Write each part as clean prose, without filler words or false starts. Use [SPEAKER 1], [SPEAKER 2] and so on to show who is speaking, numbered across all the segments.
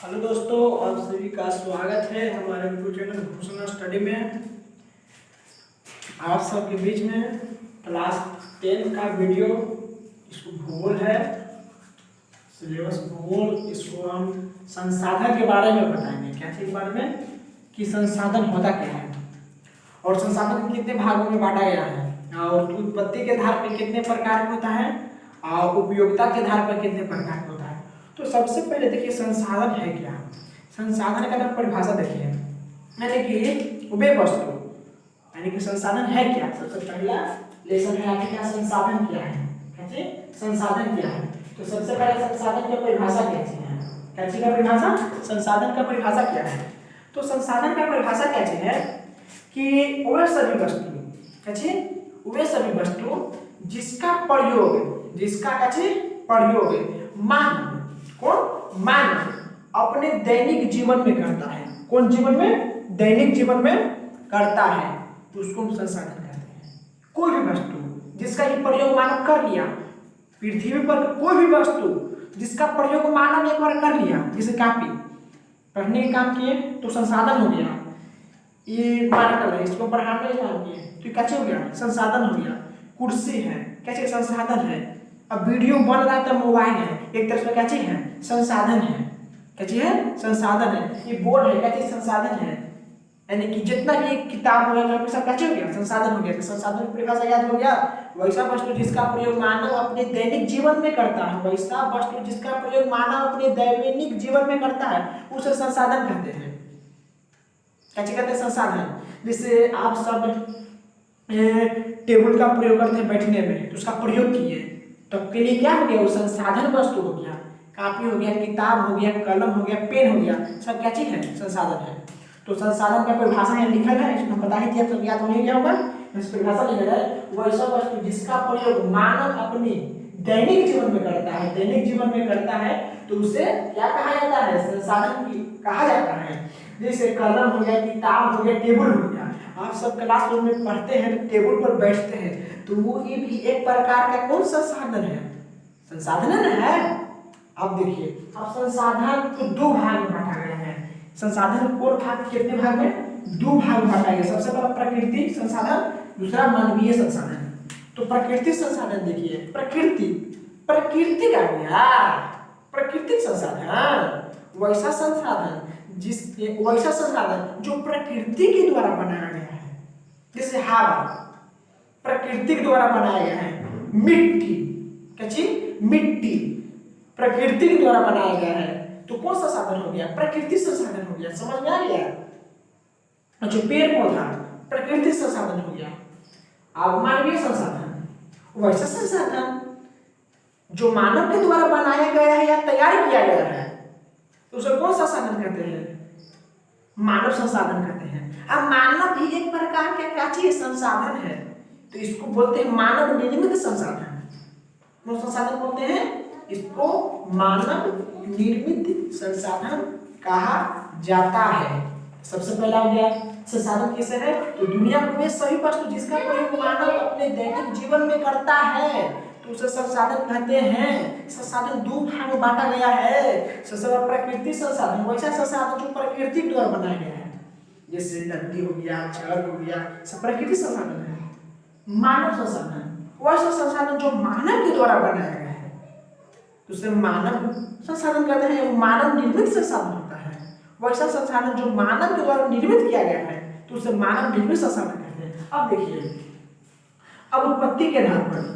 [SPEAKER 1] Hello दोस्तों, आप सभी का स्वागत है हमारे यूट्यूब चैनल घोषणा स्टडी में। आप सबके बीच में क्लास 10 का वीडियो, इसको भूगोल है, सिलेबस भूगोल। इसको हम संसाधन के बारे में बताएंगे। क्या चीज़ के बारे में? कि संसाधन होता क्या है और संसाधन कितने भागों में बांटा गया है, और उत्पत्ति के आधार पर कितने प्रकार का होता है और उपयोगिता के आधार पर कितने प्रकार का होता है। तो सबसे पहले देखिए संसाधन है क्या। संसाधन का नाम परिभाषा देखिए, यानी कि वे वस्तु, यानी कि संसाधन है क्या। सबसे पहला लेसन है आपके क्या संसाधन क्या है। कैसे संसाधन क्या है? तो सबसे पहले संसाधन की परिभाषा क्या चीज है। क्या चीज का परिभाषा? संसाधन का परिभाषा क्या है? तो संसाधन का परिभाषा क्या चीज है कि वह सभी वस्तु, कैसे वे सभी वस्तु जिसका प्रयोग, जिसका कैसे प्रयोग मानव, कौन मानव अपने दैनिक जीवन में करता है। कौन जीवन में? दैनिक जीवन में करता है, तो उसको हम संसाधन कहते हैं। कोई भी वस्तु जिसका ये प्रयोग मानव कर लिया, पृथ्वी पर कोई भी वस्तु जिसका प्रयोग मानव एक बार कर लिया, जैसे कापी पढ़ने के काम किए तो संसाधन हो गया। ये मार्कर है, इसको पढ़ाने के काम किए तो कैसे हो गया? संसाधन हो गया। कुर्सी है, कैसे संसाधन है। अब वीडियो बन रहा है तो मोबाइल है, एक तरह से क्या चीज है? संसाधन है। क्या चीज है? संसाधन है। ये बोर्ड है, क्या चीज? संसाधन है। यानी कि जितना भी किताब हो गया सब क्या हो गया? संसाधन हो गया। तो संसाधन की परिभाषा याद हो गया। वैसा वस्तु जिसका प्रयोग मानव अपने दैनिक जीवन में करता है, वैसा वस्तु जिसका प्रयोग मानव अपने दैनिक जीवन में करता है, उसे संसाधन कहते हैं। क्या कहते हैं? संसाधन। जैसे आप सब टेबल का प्रयोग करते हैं बैठने में, तो उसका प्रयोग किए तो के लिए क्या हो गया? वो संसाधन वस्तु हो गया। कापी हो गया, किताब हो गया, कलम हो गया, पेन हो गया, सब क्या चीज है? संसाधन है। तो संसाधन का परिभाषा यहाँ लिखा है, इसमें बता ही दिया, सब याद हो गया होगा। इस परिभाषा लिखा है वैसा वस्तु जिसका प्रयोग मानव अपने दैनिक जीवन में करता है, दैनिक जीवन में करता है, तो उसे क्या कहा जाता है? संसाधन की कहा जाता है। जैसे कलम हो गया, किताब हो गया, टेबल हो गया। आप सब क्लासरूम में पढ़ते हैं तो टेबल पर बैठते हैं, तो वो ये भी एक प्रकार का कौन सा साधन है? संसाधन है। अब देखिए, अब संसाधन को दो भाग में बांटा गया है। संसाधन को भाग कितने भाग में? दो भाग में बांटा गया। सबसे पहला प्राकृतिक संसाधन, दूसरा मानवीय संसाधन। तो प्राकृतिक संसाधन देखिए, प्रकृति, प्रकृति का गया प्राकृतिक संसाधन, वैसा संसाधन वैसा संसाधन जो प्रकृति के द्वारा बनाया गया है। जैसे हवा प्रकृति के द्वारा बनाया गया है। मिट्टी, क्या चीज? मिट्टी प्रकृति के द्वारा बनाया गया है, तो कौन सा साधन हो गया? प्रकृति संसाधन हो गया। समझ में आ गया? जो पेड़ पौधा प्रकृति संसाधन हो गया। अब मानवीय संसाधन, वैसा संसाधन जो मानव के द्वारा बनाया गया है या तैयार किया गया है, तो उसे कौन सा साधन कहते हैं? मानव संसाधन कहते हैं। अब मानव भी एक प्रकार का क्या चीज? संसाधन है, तो इसको बोलते हैं मानव निर्मित संसाधन। कौन संसाधन बोलते हैं? इसको मानव निर्मित संसाधन कहा जाता है। सबसे पहला हो गया संसाधन किसे है? तो दुनिया में सभी वस्तु जिसका प्रयोग मानव अपने दैनिक जीवन में करता है, तो उसे संसाधन कहते हैं। संसाधन दो भाग में बांटा गया है। सबसे पहला प्राकृतिक संसाधन, वैसा संसाधन जो प्रकृति द्वारा बनाया गया है, जैसे नदी हो गया, जल हो गया, सब प्रकृतिक संसाधन है। मानव संसाधन, वैसा संसाधन जो मानव के द्वारा बनाया गया है, तो उसे मानव संसाधन कहते हैं। मानव निर्मित संसाधन होता है। वैसा संसाधन जो मानव के द्वारा निर्मित किया गया है, तो उसे मानव निर्मित संसाधन कहते हैं। अब देखिए, अब उत्पत्ति के आधार पर,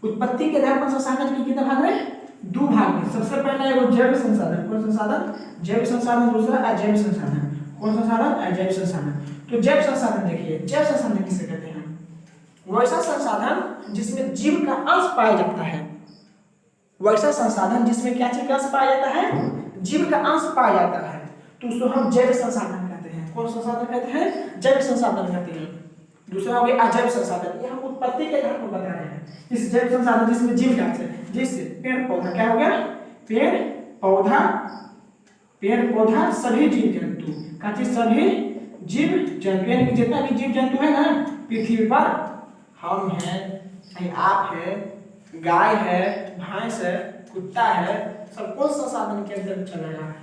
[SPEAKER 1] उत्पत्ति के आधार पर संसाधन की कितने भाग में? दो भाग में। सबसे पहला है वो जैव संसाधन। कौन संसाधन? जैव संसाधन। दूसरा अजैव संसाधन। कौन संसाधन? अजैव संसाधन। तो जैव संसाधन देखिए, जैव संसाधन किसे कहते हैं? वैसा संसाधन जिसमें जीव का अंश पाया जाता है। वैसा संसाधन जिसमें क्या चीज का अंश पाया जाता है? जीव का अंश पाया जाता है, तो उसको हम जैव संसाधन कहते हैं। कौन संसाधन कहते हैं? जैव संसाधन कहते हैं। दूसरा हो गया अजैव संसाधन, ये हम उत्पत्ति के आधार पर बता रहे हैं। इस जैव संसाधन जिसमें जीव का अंश है, जैसे पेड़ पौधा, क्या हो गया? पेड़ पौधा, पेड़ पौधा सभी जीव जंतु, क्या चीज? सभी जीव जंतु, यानी जितना भी जीव जंतु है ना पृथ्वी पर, हम हैं, आप है, गाय है, भैंस है, कुत्ता है, सब कौन संसाधन के अंतर्गत चलाएगा?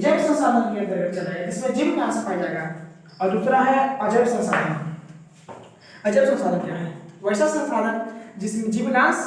[SPEAKER 1] जैव संसाधन के अंतर्गत चलाएगा। इसमें जीव कहाँ से पाया जाएगा? और दूसरा है अजैव संसाधन। अजैव संसाधन क्या है? वैसा संसाधन जिसमें जीवनाश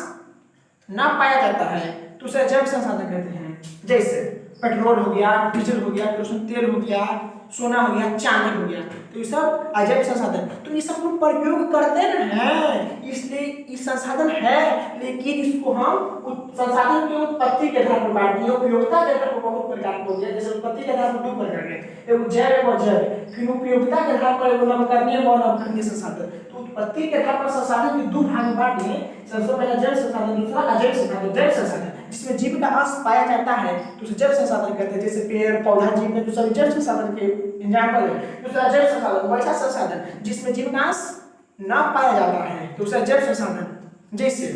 [SPEAKER 1] ना पाया जाता है तो उसे अजैव संसाधन कहते हैं। जैसे पेट्रोल हो गया, डीजल हो गया, केरोसिन तेल हो गया, सोना हो गया, चांदी हो गया, तो ये सब अजैव संसाधन। तो ये सब लोग प्रयोग करते न हैं, इसलिए इस संसाधन है, लेकिन इसको हम संसाधन की उत्पत्ति के आधार पर बांटते हैं। उपयोगिता के आधार पर बहुत प्रकार हो गया। जैसे उत्पत्ति के आधार पर दो प्रकार के, एगो जैव एगो अजैव। फिर उपयोगिता के आधार पर एगो नवकरणीय व अनवकरणीय संसाधन। तो उत्पत्ति के आधार पर संसाधन के दो भाग में बांटे। सबसे पहला जैव संसाधन, दूसरा अजैव संसाधन। जैव संसाधन जिसमें जीव का अंश पाया जाता है तो उसे जैव संसाधन कहते हैं। जैसे पेड़ पौधा जीव में तो सभी जैव संसाधन के एग्जाम्पल है। दूसरा अजैव संसाधन वैसा संसाधन जिसमें जीव का अंश ना पाया जाता है तो उसे अजैव संसाधन। जैसे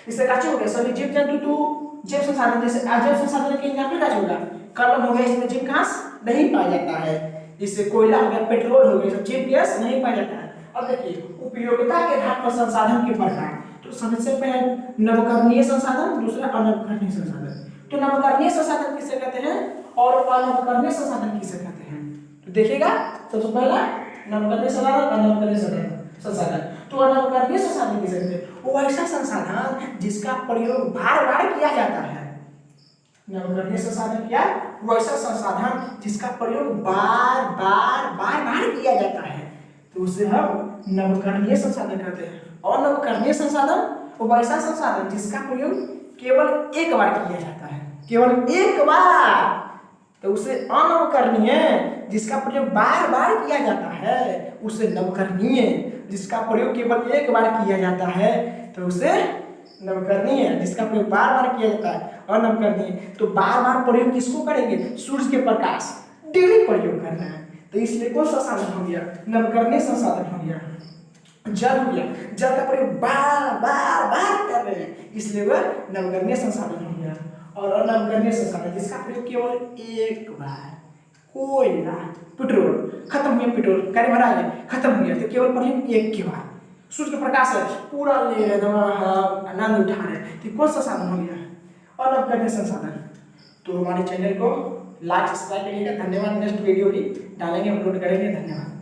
[SPEAKER 1] इससे क्या हो गया? सभी जीव जंतु तो जैव संसाधन। जैसे अजैव संसाधन के एग्जाम्पल क्या होगा? कलम हो गया, इसमें जीव का अंश नहीं पाया जाता है। इससे कोयला हो गया, पेट्रोल हो गया, सब जीव गैस नहीं पाया जाता है। अब देखिए उपयोगिता के आधार पर संसाधन के प्रकार। तो सबसे पहले नवकरणीय संसाधन, दूसरा अनवकरणीय संसाधन। तो नवकरणीय संसाधन किसे कहते हैं और अनवकरणीय संसाधन किसे कहते हैं? तो देखिएगा, सबसे पहला नवकरणीय संसाधन, अनवकरणीय संसाधन। तो अनवकरणीय संसाधन किसे कहते हैं? वो ऐसा संसाधन जिसका प्रयोग बार बार किया जाता है। नवकरणीय संसाधन क्या? वैसा संसाधन जिसका प्रयोग बार बार किया जाता है तो उसे हम नवकरणीय संसाधन कहते हैं। और नवकरणीय संसाधन वो वैसा संसाधन जिसका प्रयोग केवल एक बार किया जाता है, केवल एक बार, तो उसे अनवकरणीय। जिसका प्रयोग बार बार किया जाता है उसे नवकरणीय। जिसका प्रयोग केवल एक बार किया जाता है तो उसे नवकरणीय। जिसका प्रयोग बार बार किया जाता है अनवकरणीय। तो बार बार प्रयोग किसको करेंगे? सूर्य के प्रकाश डेली प्रयोग करना है तो इसलिए कौन संसाधन हो गया? नवकरणीय संसाधन हो गया। जल हो गया, जल का प्रयोग बार बार कर रहे हैं इसलिए वह नवकरणीय संसाधन हो गया। और अनवकरणीय संसाधन जिसका प्रयोग केवल एक बार। कोयला, पेट्रोल खत्म हो गया, पेट्रोल गाड़ी भरा गया खत्म हो गया तो केवल प्रयोग एक के बार। सूर्य का प्रकाश है पूरा ले रहे आनंद उठा रहे तो कौन सा साधन हो गया? अनवकरणीय संसाधन। तो हमारे चैनल को लाइक सब्सक्राइब करिएगा। धन्यवाद। नेक्स्ट वीडियो भी डालेंगे, अपलोड करेंगे। धन्यवाद।